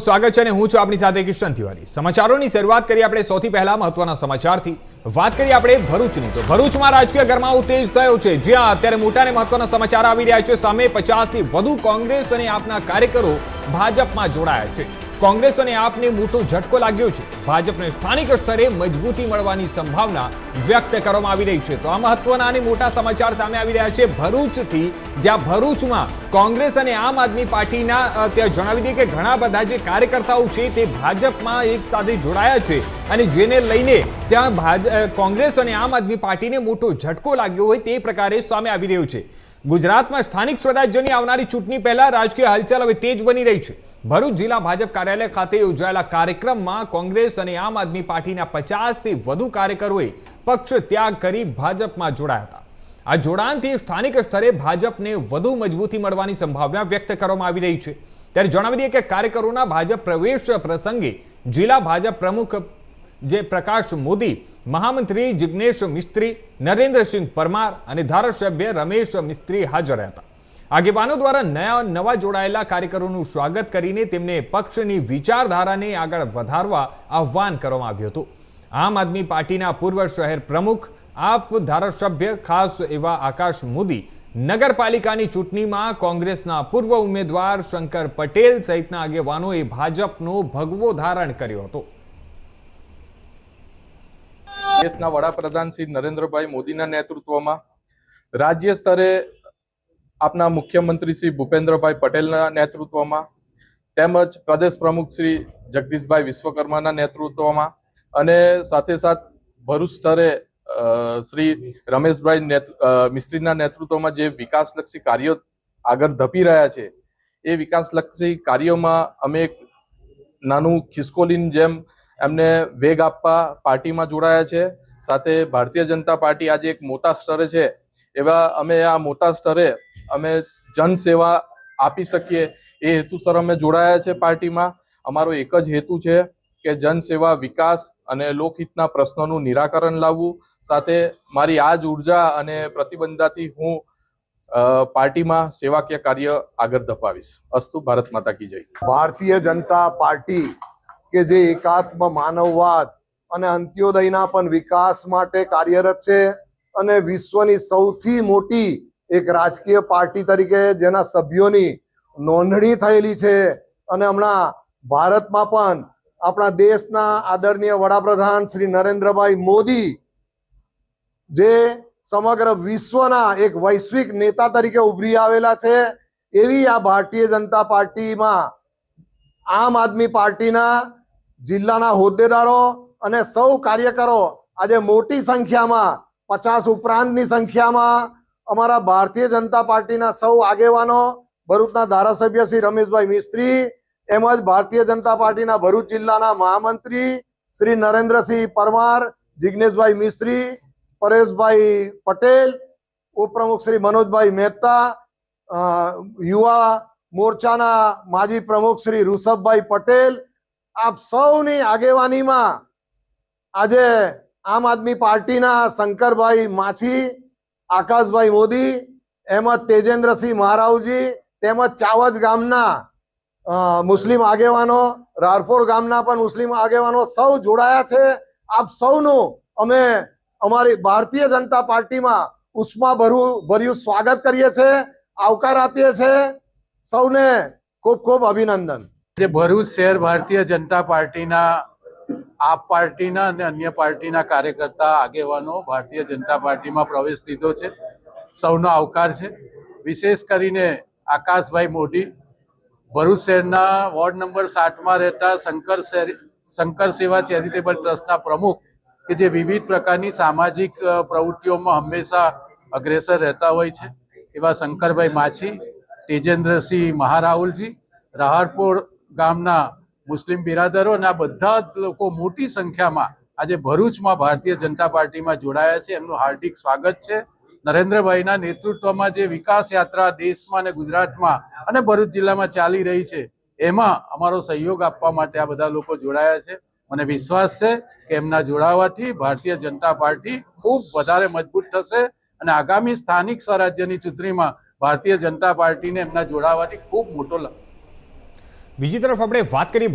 સ્વાગત છે અને હું છું આપની સાથે કિશન તિવારી। સમાચારોની શરૂઆત કરીએ આપણે સૌથી પહેલા મહત્વના સમાચારથી। વાત કરીએ આપણે ભરૂચની તો ભરૂચમાં રાજકીય ગરમાવો તેજ થયો છે, જ્યાં અત્યારે મોટા અને મહત્વના સમાચાર આવી રહ્યા છે। સામે 50 થી વધુ કોંગ્રેસ અને આપના કાર્યકરો ભાજપમાં જોડાયા છે। કોંગ્રેસ અને આપને મોટો ઝટકો લાગ્યો છે। ભાજપને સ્થાનિક સ્તરે મજબૂતી મળવાની સંભાવના વ્યક્ત કરવામાં આવી રહી છે। તો આ મહત્વના અને મોટા સમાચાર સામે આવી રહ્યા છે ભરૂચથી, જ્યાં ભરૂચમાં કોંગ્રેસ અને આમ આદમી પાર્ટીના ત્યાં જણાવી દઈએ કે ઘણા બધા જે કાર્યકર્તાઓ છે તે ભાજપમાં એક સાથે જોડાયા છે અને જેને લઈને ત્યાં કોંગ્રેસ અને આમ આદમી પાર્ટીને મોટો ઝટકો લાગ્યો હોય તે પ્રકારે સામે આવી રહ્યું છે। ગુજરાતમાં સ્થાનિક સ્વરાજ્યની આવનારી ચૂંટણી પહેલા રાજકીય હલચલ હવે તેજ બની રહી છે। ભરૂચ જિલ્લા ભાજપ કાર્યાલય ખાતે યોજાયેલા કાર્યક્રમમાં કોંગ્રેસ અને આમ આદમી પાર્ટીના 50 થી વધુ કાર્યકરોએ પક્ષ ત્યાગ કરી ભાજપમાં જોડાયા હતા। આ જોડાણથી સ્થાનિક સ્તરે ભાજપને વધુ મજબૂતી મળવાની સંભાવના વ્યક્ત કરવામાં આવી રહી છે। ત્યારે જણાવી દઈએ કે કાર્યકરોના ભાજપ પ્રવેશ પ્રસંગે જિલ્લા ભાજપ પ્રમુખ જે પ્રકાશ મોદી, મહામંત્રી જિગ્નેશ મિસ્ત્રી, નરેન્દ્રસિંહ પરમાર અને ધારાસભ્ય રમેશ મિસ્ત્રી હાજર રહ્યા હતા। આગેવાનો દ્વારા નવા જોડાયેલા કાર્યકરોનું સ્વાગત કરીને તેમને પક્ષની વિચારધારાને આગળ વધારવા આહ્વાન કરવામાં આવ્યું હતું। આમ આદમી પાર્ટીના પૂર્વ શહેર પ્રમુખ, આપ ધારાસભ્ય ખાસ એવા આકાશ મોદી, નગરપાલિકાની ચૂંટણીમાં કોંગ્રેસના પૂર્વ ઉમેદવાર શંકર પટેલ સહિતના આગેવાનોએ ભાજપનો ભગવો ધારણ કર્યો હતો। દેશના વડાપ્રધાન શ્રી નરેન્દ્રભાઈ મોદીના નેતૃત્વમાં રાજ્ય સ્તરે આપના મુખ્યમંત્રી શ્રી ભૂપેન્દ્રભાઈ પટેલના નેતૃત્વમાં તેમજ પ્રદેશ પ્રમુખ શ્રી જગદીશભાઈ વિશ્વકર્માના નેતૃત્વમાં અને સાથે સાથ ભરૂચ સ્તરે શ્રી રમેશભાઈ મિસ્ત્રીના નેતૃત્વમાં જે વિકાસલક્ષી કાર્યો આગળ ધપી રહ્યા છે એ વિકાસલક્ષી કાર્યોમાં અમે એક નાનું ખિસકોલીની જેમ એમને વેગ આપવા પાર્ટીમાં જોડાયા છે। સાથે ભારતીય જનતા પાર્ટી આજે એક મોટા સ્તરે છે, એવા અમે આ મોટા સ્તરે અમે જનસેવા આપી શકીએ એ હેતુસર અમે જોડાયા છે પાર્ટીમાં। અમારો એક જ હેતુ છે કે જનસેવા, વિકાસ અને લોકહિતના પ્રશ્નોનું નિરાકરણ લાવવું। સાથે મારી આ જ ઉર્જા અને પ્રતિબદ્ધતાથી હું પાર્ટીમાં સેવાકીય કાર્ય આગળ ધપાવીશ। અસ્તુ ભારત માતા કી જય। ભારતીય જનતા પાર્ટી કે જે એકાત્મ માનવવાદ અને અંત્યોદયના પણ વિકાસ માટે કાર્યરત છે અને વિશ્વની સૌથી મોટી એક રાજકીય પાર્ટી તરીકે જેના સભ્યોની નોંધણી થયેલી છે અને હમણાં ભારતમાં પણ આપણા દેશના આદરણીય વડાપ્રધાન શ્રી નરેન્દ્રભાઈ મોદી જે સમગ્ર વિશ્વના એક વૈશ્વિક નેતા તરીકે ઉભરી આવેલા છે, એવી આ ભારતીય જનતા પાર્ટીમાં આમ આદમી પાર્ટીના જિલ્લાના હોદ્દેદારો અને સૌ કાર્યકરો આજે મોટી સંખ્યામાં 50 ઉપરાંતની સંખ્યામાં અમારા ભારતીય જનતા પાર્ટીના સૌ આગેવાનો, ભરૂચના ધારાસભ્ય શ્રી રમેશભાઈ મિસ્ત્રી એમજ ભારતીય જનતા પાર્ટીના ભરૂચ જિલ્લાના મહામંત્રી શ્રી નરેન્દ્રસિંહ પરમાર, જિગ્નેશભાઈ મિસ્ત્રી, પરેશભાઈ પટેલ, ઉપપ્રમુખ શ્રી મનોજભાઈ મહેતા, યુવા મોરચાના માજી પ્રમુખ શ્રી ઋષભભાઈ પટેલ, આપ સૌની આગેવાનીમાં આજે આમ આદમી પાર્ટીના શંકરભાઈ માછી, આકાશભાઈ મોદી એમજ તેજેન્દ્રસિંહ મહારાવજી તેમજ ચાવજ ગામના મુસ્લિમ આગેવાનો, રારફોડ ગામના પણ મુસ્લિમ આગેવાનો સૌ જોડાયા છે। આપ સૌનું અમે અમારી ભારતીય જનતા પાર્ટીમાં ઉષ્માભર્યું સ્વાગત કરીએ છીએ, આવકાર આપીએ છીએ। સૌને ખૂબ ખૂબ અભિનંદન। ભરૂચ શહેર ભારતીય જનતા પાર્ટીના આપ પાર્ટીના અને અન્ય પાર્ટીના કાર્યકર્તા આગેવાનો ભારતીય જનતા પાર્ટીમાં પ્રવેશ લીધો છે, સૌનો આવકાર છે। વિશેષ કરીને આકાશભાઈ મોદી, ભરૂચ શહેરના વોર્ડ નંબર 7માં રહેતા શંકર સેવા ચેરિટેબલ ટ્રસ્ટના પ્રમુખ કે જે વિવિધ પ્રકારની સામાજિક પ્રવૃત્તિઓમાં હંમેશા અગ્રેસર રહેતા હોય છે, એવા શંકરભાઈ માછી, તેજેન્દ્રસિંહ મહારાહુલજી, રાહરપોળ ગામના મુસ્લિમ બિરાદરો અને આ બધા જ લોકો મોટી સંખ્યામાં આજે ભરૂચમાં ભારતીય જનતા પાર્ટીમાં જોડાયા છે, એમનું હાર્દિક સ્વાગત છે। નરેન્દ્રભાઈના નેતૃત્વમાં જે વિકાસ યાત્રા દેશમાં અને ગુજરાતમાં અને ભરૂચ જિલ્લામાં ચાલી રહી છે એમાં અમારો સહયોગ આપવા માટે આ બધા લોકો જોડાયા છે। મને વિશ્વાસ છે કે એમના જોડાવાથી ભારતીય જનતા પાર્ટી ખૂબ વધારે મજબૂત થશે અને આગામી સ્થાનિક સ્વરાજ્યની ચૂંટણીમાં ભારતીય જનતા પાર્ટીને એમના જોડાવાથી ખૂબ મોટો લાભ બીજી તરફ આપણે વાત કરીએ